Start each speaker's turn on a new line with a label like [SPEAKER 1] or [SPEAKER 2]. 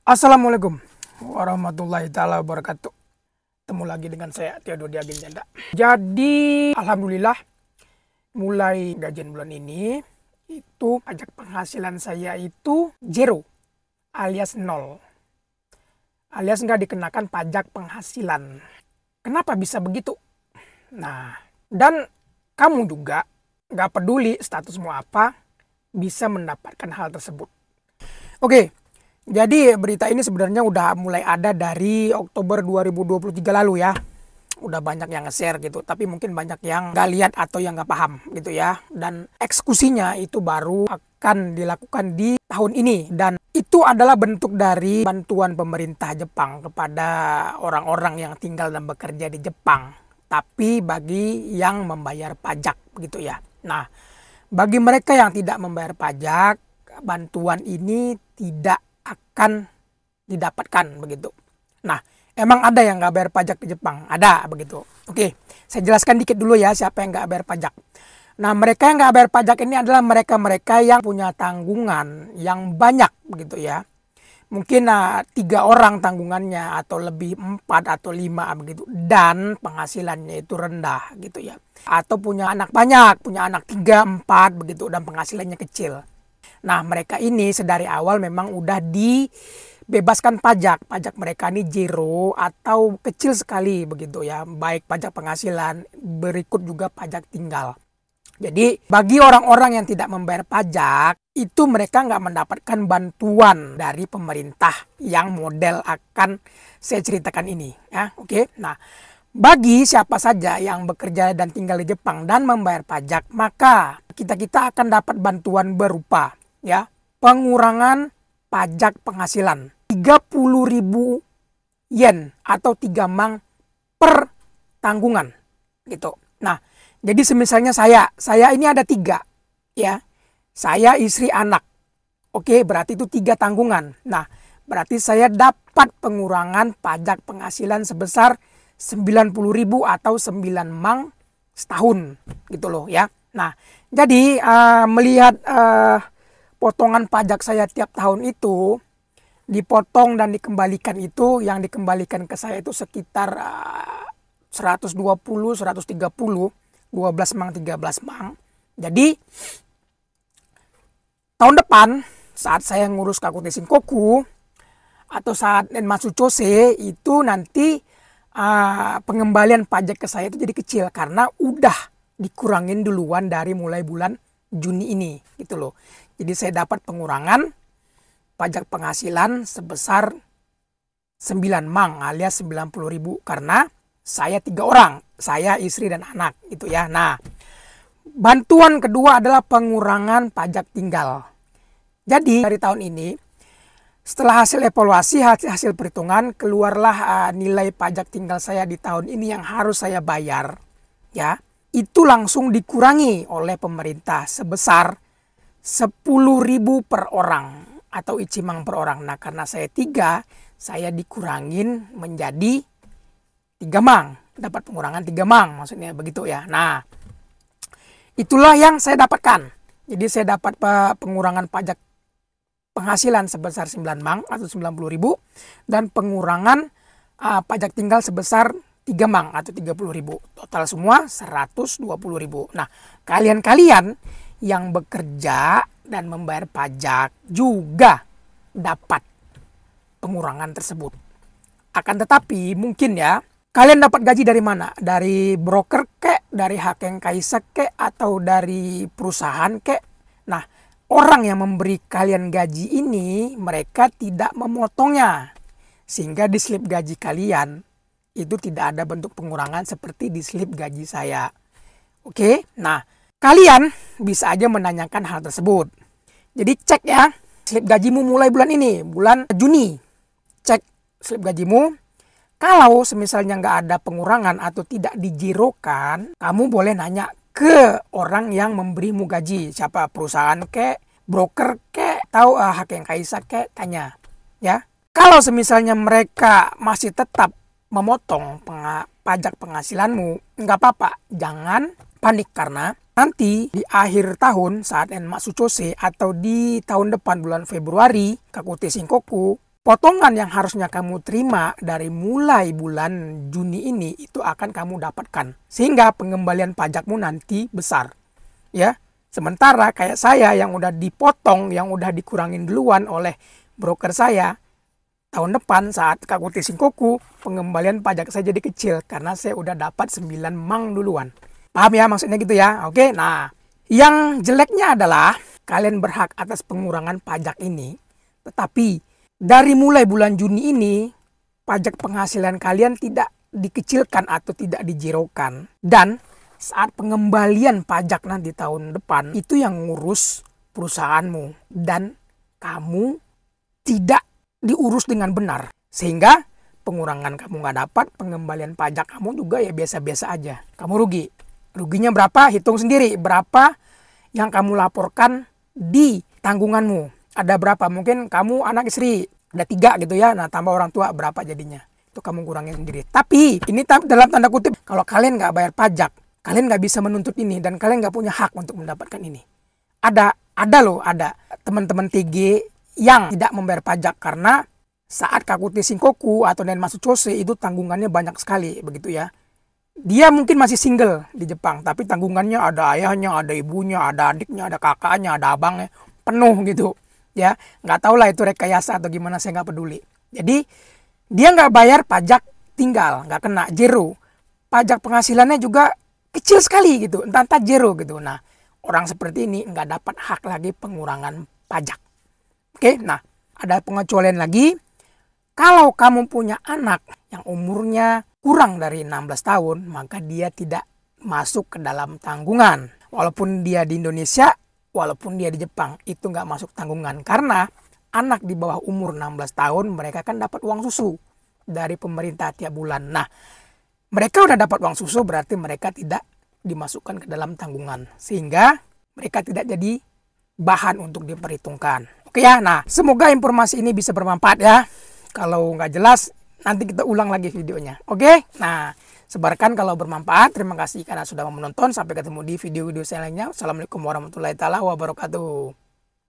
[SPEAKER 1] Assalamualaikum warahmatullahi taala wabarakatuh. Ketemu lagi dengan saya Theodor Diagin Janda. Jadi alhamdulillah mulai gajian bulan ini itu pajak penghasilan saya itu zero alias nol. Alias nggak dikenakan pajak penghasilan. Kenapa bisa begitu? Nah, dan kamu juga nggak peduli statusmu apa bisa mendapatkan hal tersebut. Oke. Jadi berita ini sebenarnya udah mulai ada dari Oktober 2023 lalu ya. Udah banyak yang nge-share gitu. Tapi mungkin banyak yang nggak lihat atau yang nggak paham gitu ya. Dan eksekusinya itu baru akan dilakukan di tahun ini. Dan itu adalah bentuk dari bantuan pemerintah Jepang kepada orang-orang yang tinggal dan bekerja di Jepang. Tapi bagi yang membayar pajak begitu ya. Nah, bagi mereka yang tidak membayar pajak, bantuan ini tidak akan didapatkan begitu. Nah, emang ada yang nggak bayar pajak di Jepang? Ada begitu. Oke, saya jelaskan dikit dulu ya siapa yang nggak bayar pajak. Nah, mereka yang nggak bayar pajak ini adalah mereka-mereka yang punya tanggungan yang banyak begitu ya. Mungkin 3 orang tanggungannya atau lebih 4 atau 5 begitu. Dan penghasilannya itu rendah gitu ya. Atau punya anak banyak, punya anak 3, 4 begitu dan penghasilannya kecil. Nah, mereka ini sedari awal memang udah dibebaskan pajak. Pajak mereka ini zero atau kecil sekali begitu ya. Baik pajak penghasilan, berikut juga pajak tinggal. Jadi bagi orang-orang yang tidak membayar pajak, itu mereka nggak mendapatkan bantuan dari pemerintah yang model akan saya ceritakan ini. Ya, oke. Nah, bagi siapa saja yang bekerja dan tinggal di Jepang dan membayar pajak, maka kita akan dapat bantuan berupa ya pengurangan pajak penghasilan 30.000 yen atau 3 mang per tanggungan gitu. Nah, jadi semisalnya saya ini ada 3 ya. Saya, istri, anak. Oke, berarti itu 3 tanggungan. Nah, berarti saya dapat pengurangan pajak penghasilan sebesar 90.000 atau 9 mang setahun gitu loh ya. Nah, jadi melihat potongan pajak saya tiap tahun itu dipotong dan dikembalikan itu, yang dikembalikan ke saya itu sekitar 120, 130, 12 mang, 13 mang. Jadi tahun depan saat saya ngurus Kakute Shinkoku atau saat Nenmatsu Chose itu nanti pengembalian pajak ke saya itu jadi kecil karena udah dikurangin duluan dari mulai bulan Juni ini gitu loh. Jadi saya dapat pengurangan pajak penghasilan sebesar 9 mang alias 90.000 karena saya 3 orang, saya, istri, dan anak gitu ya. Nah, bantuan kedua adalah pengurangan pajak tinggal. Jadi dari tahun ini setelah hasil evaluasi, hasil perhitungan, keluarlah nilai pajak tinggal saya di tahun ini yang harus saya bayar ya. Itu langsung dikurangi oleh pemerintah sebesar 10.000 per orang atau ichimang per orang. Nah, karena saya 3, saya dikurangin menjadi 3 mang. Dapat pengurangan 3 mang maksudnya begitu ya. Nah, itulah yang saya dapatkan. Jadi saya dapat pengurangan pajak penghasilan sebesar 9 mang atau 90.000 dan pengurangan pajak tinggal sebesar 3 mang atau 30.000. Total semua 120.000. Nah, kalian-kalian yang bekerja dan membayar pajak juga dapat pengurangan tersebut. Akan tetapi mungkin ya, kalian dapat gaji dari mana? Dari broker kek, dari Haken Kaisa kek, atau dari perusahaan kek. Nah, orang yang memberi kalian gaji ini, mereka tidak memotongnya. Sehingga di slip gaji kalian itu tidak ada bentuk pengurangan seperti di slip gaji saya. Oke, nah kalian bisa aja menanyakan hal tersebut. Jadi cek ya slip gajimu mulai bulan ini, bulan Juni. Cek slip gajimu. Kalau semisalnya nggak ada pengurangan atau tidak dijirokan, kamu boleh nanya ke orang yang memberimu gaji. Siapa, perusahaan kek, broker kek, atau Haken Kaisa kek, tanya. Ya. Kalau semisalnya mereka masih tetap memotong pajak penghasilanmu, nggak apa-apa, jangan panik karena nanti di akhir tahun saat Nenmatsu Chose atau di tahun depan bulan Februari Kakute Shinkoku potongan yang harusnya kamu terima dari mulai bulan Juni ini itu akan kamu dapatkan. Sehingga pengembalian pajakmu nanti besar. Ya. Sementara kayak saya yang udah dipotong, yang udah dikurangin duluan oleh broker saya, tahun depan saat Kakuti Singkoku, pengembalian pajak saya jadi kecil karena saya udah dapat 9 mang duluan. Paham ya maksudnya gitu ya? Oke, nah yang jeleknya adalah kalian berhak atas pengurangan pajak ini. Tetapi dari mulai bulan Juni ini, pajak penghasilan kalian tidak dikecilkan atau tidak dijirokan. Dan saat pengembalian pajak nanti tahun depan, itu yang ngurus perusahaanmu. Dan kamu tidak diurus dengan benar. Sehingga pengurangan kamu nggak dapat, pengembalian pajak kamu juga ya biasa-biasa aja. Kamu rugi. Ruginya berapa? Hitung sendiri. Berapa yang kamu laporkan di tanggunganmu. Ada berapa? Mungkin kamu anak istri. Ada 3 gitu ya. Nah tambah orang tua berapa jadinya. Itu kamu kurangin sendiri. Tapi ini dalam tanda kutip. Kalau kalian nggak bayar pajak, kalian nggak bisa menuntut ini. Dan kalian nggak punya hak untuk mendapatkan ini. Ada teman-teman TG yang tidak membayar pajak karena saat Kakuti Singkoku atau Nen Masuchose itu tanggungannya banyak sekali begitu ya. Dia mungkin masih single di Jepang tapi tanggungannya ada ayahnya, ada ibunya, ada adiknya, ada kakaknya, ada abangnya, penuh gitu ya. Nggak tahu lah itu rekayasa atau gimana, saya nggak peduli. Jadi dia nggak bayar pajak tinggal, nggak kena zero. Pajak penghasilannya juga kecil sekali gitu, entah zero gitu. Nah orang seperti ini nggak dapat hak lagi pengurangan pajak. Oke, nah ada pengecualian lagi. Kalau kamu punya anak yang umurnya kurang dari 16 tahun, maka dia tidak masuk ke dalam tanggungan. Walaupun dia di Indonesia, walaupun dia di Jepang, itu nggak masuk tanggungan. Karena anak di bawah umur 16 tahun, mereka kan dapat uang susu dari pemerintah tiap bulan. Nah, mereka udah dapat uang susu, berarti mereka tidak dimasukkan ke dalam tanggungan. Sehingga mereka tidak jadi bahan untuk diperhitungkan. Oke ya, nah semoga informasi ini bisa bermanfaat ya. Kalau nggak jelas, nanti kita ulang lagi videonya. Oke, nah sebarkan kalau bermanfaat. Terima kasih karena sudah menonton. Sampai ketemu di video-video selanjutnya. Assalamualaikum warahmatullahi wabarakatuh.